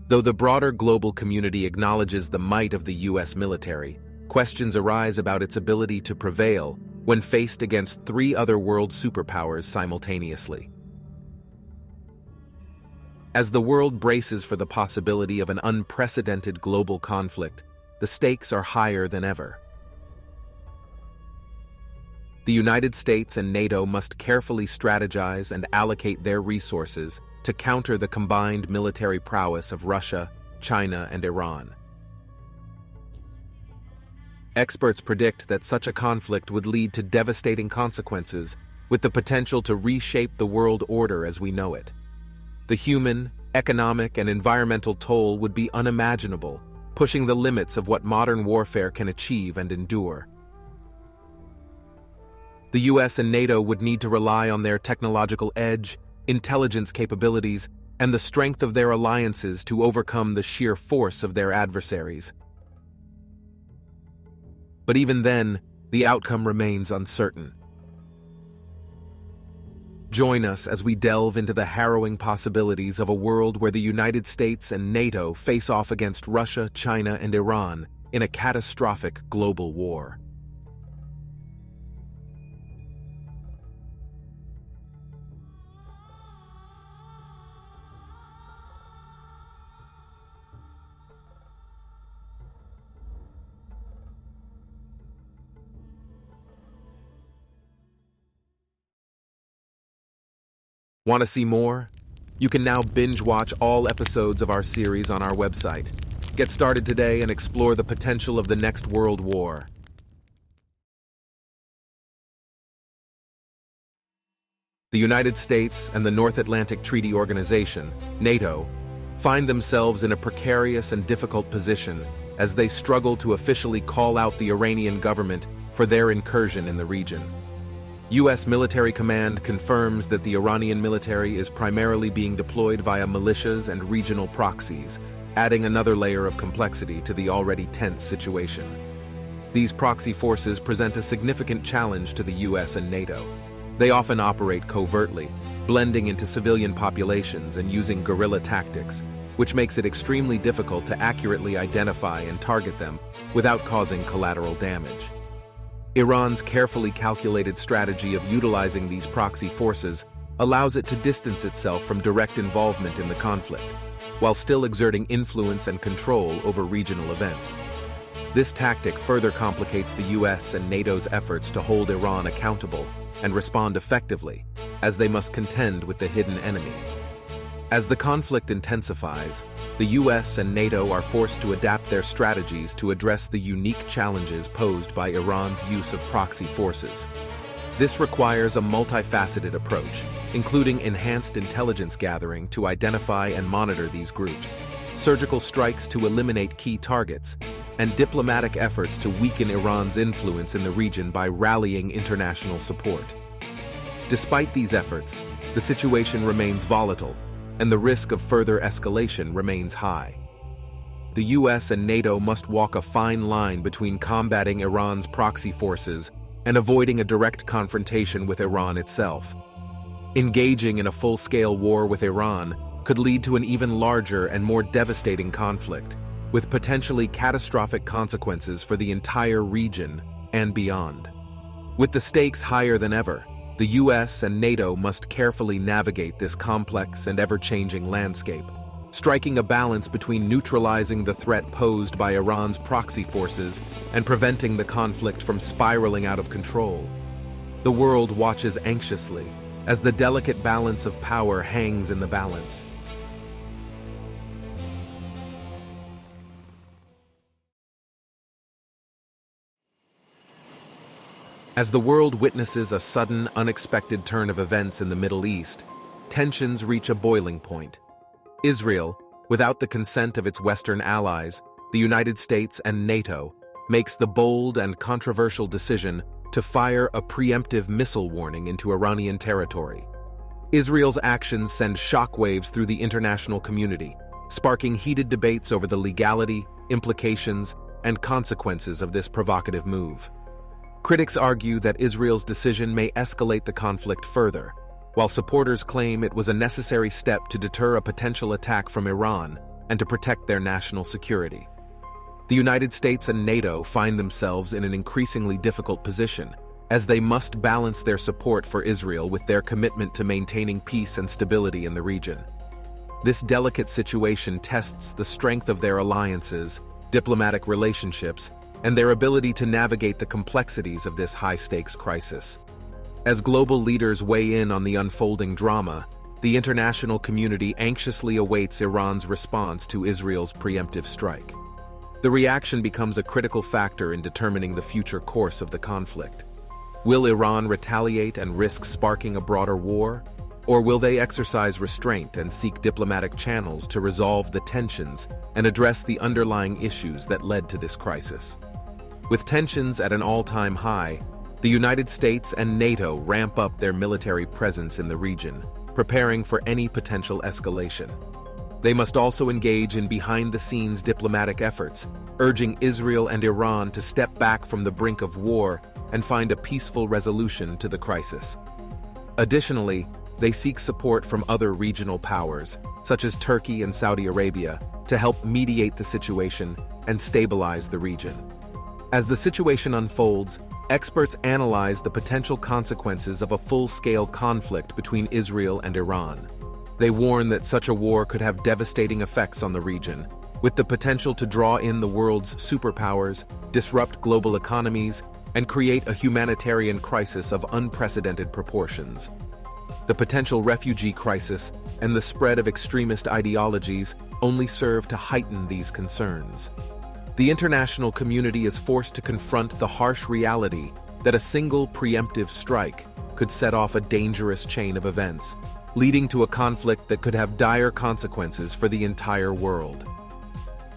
Though the broader global community acknowledges the might of the U.S. military, questions arise about its ability to prevail when faced against three other world superpowers simultaneously. As the world braces for the possibility of an unprecedented global conflict, the stakes are higher than ever. The United States and NATO must carefully strategize and allocate their resources to counter the combined military prowess of Russia, China, and Iran. Experts predict that such a conflict would lead to devastating consequences, with the potential to reshape the world order as we know it. The human, economic, and environmental toll would be unimaginable, pushing the limits of what modern warfare can achieve and endure. The US and NATO would need to rely on their technological edge, intelligence capabilities, and the strength of their alliances to overcome the sheer force of their adversaries. But even then, the outcome remains uncertain. Join us as we delve into the harrowing possibilities of a world where the United States and NATO face off against Russia, China, and Iran in a catastrophic global war. Want to see more? You can now binge watch all episodes of our series on our website. Get started today and explore the potential of the next world war. The United States and the North Atlantic Treaty Organization, NATO, find themselves in a precarious and difficult position as they struggle to officially call out the Iranian government for their incursion in the region. U.S. military command confirms that the Iranian military is primarily being deployed via militias and regional proxies, adding another layer of complexity to the already tense situation. These proxy forces present a significant challenge to the U.S. and NATO. They often operate covertly, blending into civilian populations and using guerrilla tactics, which makes it extremely difficult to accurately identify and target them without causing collateral damage. Iran's carefully calculated strategy of utilizing these proxy forces allows it to distance itself from direct involvement in the conflict, while still exerting influence and control over regional events. This tactic further complicates the US and NATO's efforts to hold Iran accountable and respond effectively, as they must contend with the hidden enemy. As the conflict intensifies, the US and NATO are forced to adapt their strategies to address the unique challenges posed by Iran's use of proxy forces. This requires a multifaceted approach, including enhanced intelligence gathering to identify and monitor these groups, surgical strikes to eliminate key targets, and diplomatic efforts to weaken Iran's influence in the region by rallying international support. Despite these efforts, the situation remains volatile, and the risk of further escalation remains high. The US and NATO must walk a fine line between combating Iran's proxy forces and avoiding a direct confrontation with Iran itself. Engaging in a full-scale war with Iran could lead to an even larger and more devastating conflict, with potentially catastrophic consequences for the entire region and beyond. With the stakes higher than ever, the US and NATO must carefully navigate this complex and ever-changing landscape, striking a balance between neutralizing the threat posed by Iran's proxy forces and preventing the conflict from spiraling out of control. The world watches anxiously as the delicate balance of power hangs in the balance. As the world witnesses a sudden, unexpected turn of events in the Middle East, tensions reach a boiling point. Israel, without the consent of its Western allies, the United States and NATO, makes the bold and controversial decision to fire a preemptive missile warning into Iranian territory. Israel's actions send shockwaves through the international community, sparking heated debates over the legality, implications, and consequences of this provocative move. Critics argue that Israel's decision may escalate the conflict further, while supporters claim it was a necessary step to deter a potential attack from Iran, and to protect their national security. The United States and NATO find themselves in an increasingly difficult position, as they must balance their support for Israel with their commitment to maintaining peace and stability in the region. This delicate situation tests the strength of their alliances, diplomatic relationships, and their ability to navigate the complexities of this high-stakes crisis. As global leaders weigh in on the unfolding drama, the international community anxiously awaits Iran's response to Israel's preemptive strike. The reaction becomes a critical factor in determining the future course of the conflict. Will Iran retaliate and risk sparking a broader war? Or will they exercise restraint and seek diplomatic channels to resolve the tensions and address the underlying issues that led to this crisis? With tensions at an all-time high, the United States and NATO ramp up their military presence in the region, preparing for any potential escalation. They must also engage in behind-the-scenes diplomatic efforts, urging Israel and Iran to step back from the brink of war and find a peaceful resolution to the crisis. Additionally, they seek support from other regional powers, such as Turkey and Saudi Arabia, to help mediate the situation and stabilize the region. As the situation unfolds, experts analyze the potential consequences of a full-scale conflict between Israel and Iran. They warn that such a war could have devastating effects on the region, with the potential to draw in the world's superpowers, disrupt global economies, and create a humanitarian crisis of unprecedented proportions. The potential refugee crisis and the spread of extremist ideologies only serve to heighten these concerns. The international community is forced to confront the harsh reality that a single preemptive strike could set off a dangerous chain of events, leading to a conflict that could have dire consequences for the entire world.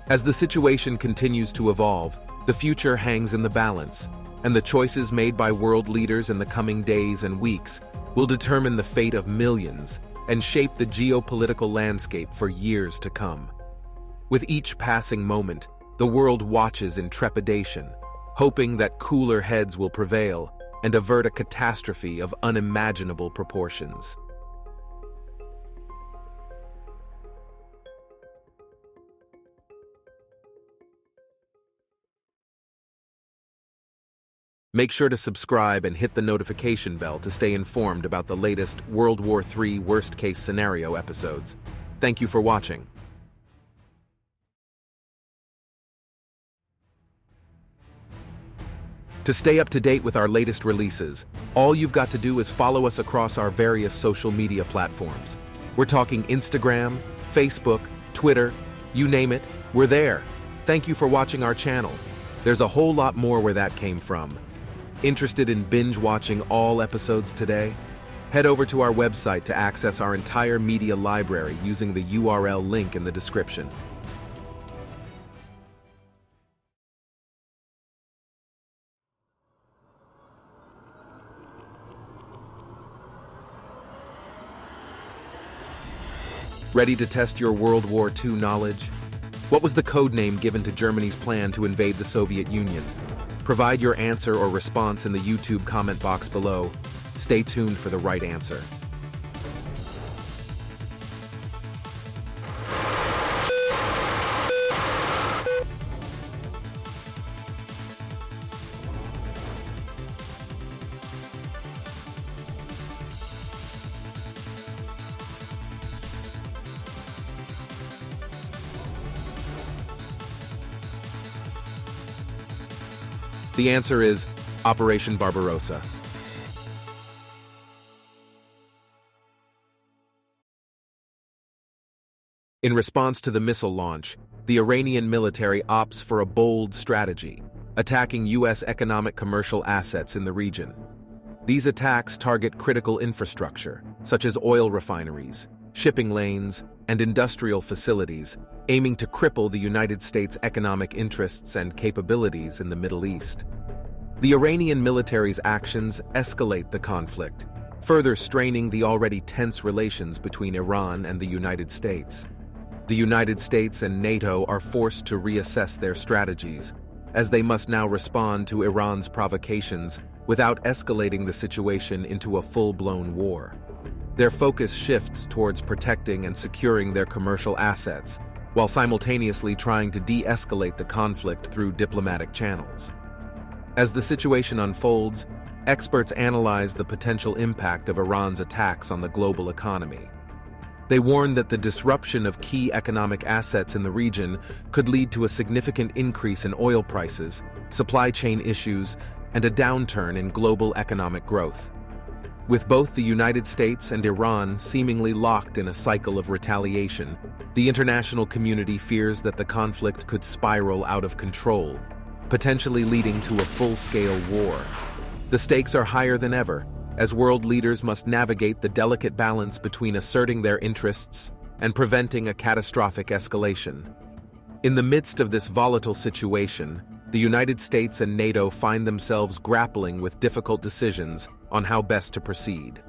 As the situation continues to evolve, the future hangs in the balance, and the choices made by world leaders in the coming days and weeks will determine the fate of millions and shape the geopolitical landscape for years to come. With each passing moment, the world watches in trepidation, hoping that cooler heads will prevail and avert a catastrophe of unimaginable proportions. Make sure to subscribe and hit the notification bell to stay informed about the latest World War III worst-case scenario episodes. Thank you for watching. To stay up to date with our latest releases, all you've got to do is follow us across our various social media platforms. We're talking Instagram, Facebook, Twitter, you name it, we're there. Thank you for watching our channel. There's a whole lot more where that came from. Interested in binge-watching all episodes today? Head over to our website to access our entire media library using the URL link in the description. Ready to test your World War II knowledge? What was the code name given to Germany's plan to invade the Soviet Union? Provide your answer or response in the YouTube comment box below. Stay tuned for the right answer. The answer is Operation Barbarossa. In response to the missile launch, the Iranian military opts for a bold strategy, attacking U.S. economic commercial assets in the region. These attacks target critical infrastructure, such as oil refineries, shipping lanes, and industrial facilities, aiming to cripple the United States' economic interests and capabilities in the Middle East. The Iranian military's actions escalate the conflict, further straining the already tense relations between Iran and the United States. The United States and NATO are forced to reassess their strategies, as they must now respond to Iran's provocations without escalating the situation into a full-blown war. Their focus shifts towards protecting and securing their commercial assets, while simultaneously trying to de-escalate the conflict through diplomatic channels. As the situation unfolds, experts analyze the potential impact of Iran's attacks on the global economy. They warn that the disruption of key economic assets in the region could lead to a significant increase in oil prices, supply chain issues, and a downturn in global economic growth. With both the United States and Iran seemingly locked in a cycle of retaliation, the international community fears that the conflict could spiral out of control, potentially leading to a full-scale war. The stakes are higher than ever, as world leaders must navigate the delicate balance between asserting their interests and preventing a catastrophic escalation. In the midst of this volatile situation, the United States and NATO find themselves grappling with difficult decisions on how best to proceed.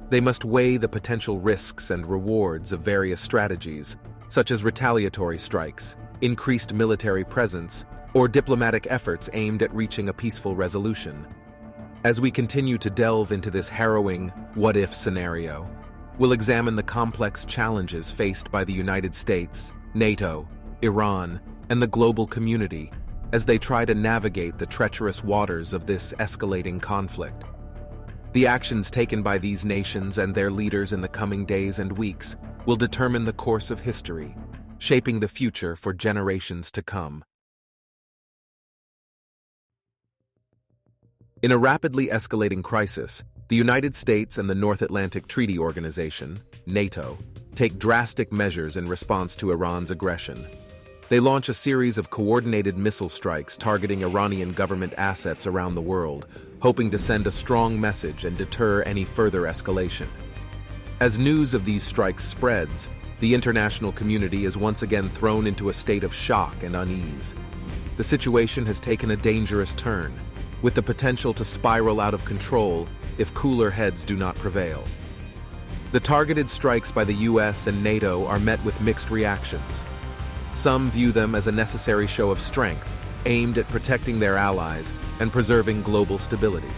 They must weigh the potential risks and rewards of various strategies, such as retaliatory strikes, increased military presence, or diplomatic efforts aimed at reaching a peaceful resolution. As we continue to delve into this harrowing what-if scenario, we'll examine the complex challenges faced by the United States, NATO, Iran, and the global community as they try to navigate the treacherous waters of this escalating conflict. The actions taken by these nations and their leaders in the coming days and weeks will determine the course of history, shaping the future for generations to come. In a rapidly escalating crisis, the United States and the North Atlantic Treaty Organization, NATO, take drastic measures in response to Iran's aggression. They launch a series of coordinated missile strikes targeting Iranian government assets around the world, hoping to send a strong message and deter any further escalation. As news of these strikes spreads, the international community is once again thrown into a state of shock and unease. The situation has taken a dangerous turn, with the potential to spiral out of control if cooler heads do not prevail. The targeted strikes by the US and NATO are met with mixed reactions. Some view them as a necessary show of strength, aimed at protecting their allies and preserving global stability.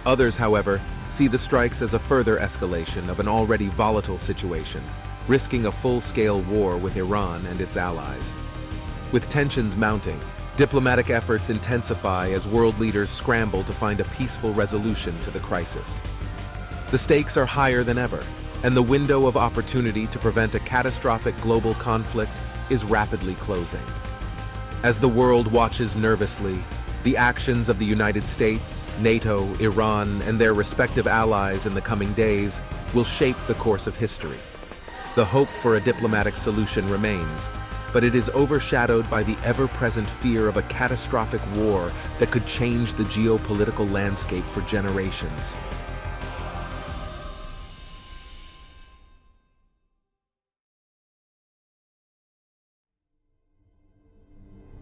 Others, however, see the strikes as a further escalation of an already volatile situation, risking a full-scale war with Iran and its allies. With tensions mounting, diplomatic efforts intensify as world leaders scramble to find a peaceful resolution to the crisis. The stakes are higher than ever, and the window of opportunity to prevent a catastrophic global conflict is rapidly closing. As the world watches nervously, the actions of the United States, NATO, Iran, and their respective allies in the coming days will shape the course of history. The hope for a diplomatic solution remains, but it is overshadowed by the ever-present fear of a catastrophic war that could change the geopolitical landscape for generations.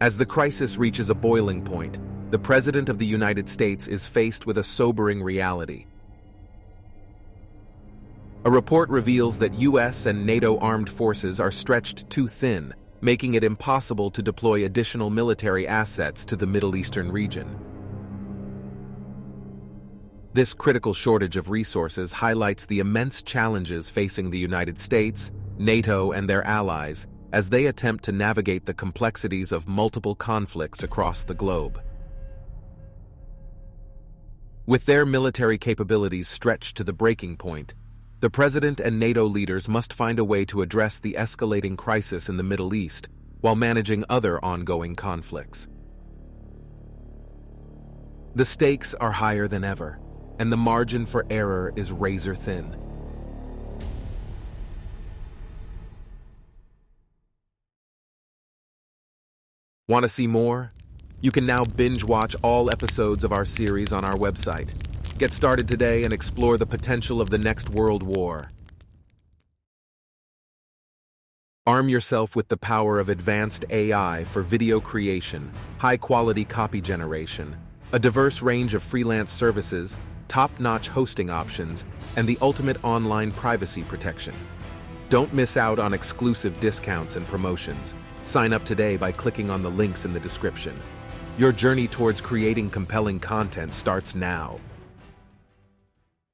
As the crisis reaches a boiling point, the President of the United States is faced with a sobering reality. A report reveals that US and NATO armed forces are stretched too thin, making it impossible to deploy additional military assets to the Middle Eastern region. This critical shortage of resources highlights the immense challenges facing the United States, NATO, and their allies as they attempt to navigate the complexities of multiple conflicts across the globe. With their military capabilities stretched to the breaking point, the President and NATO leaders must find a way to address the escalating crisis in the Middle East while managing other ongoing conflicts. The stakes are higher than ever, and the margin for error is razor thin. Want to see more? You can now binge-watch all episodes of our series on our website. Get started today and explore the potential of the next world war. Arm yourself with the power of advanced AI for video creation, high-quality copy generation, a diverse range of freelance services, top-notch hosting options, and the ultimate online privacy protection. Don't miss out on exclusive discounts and promotions. Sign up today by clicking on the links in the description. Your journey towards creating compelling content starts now.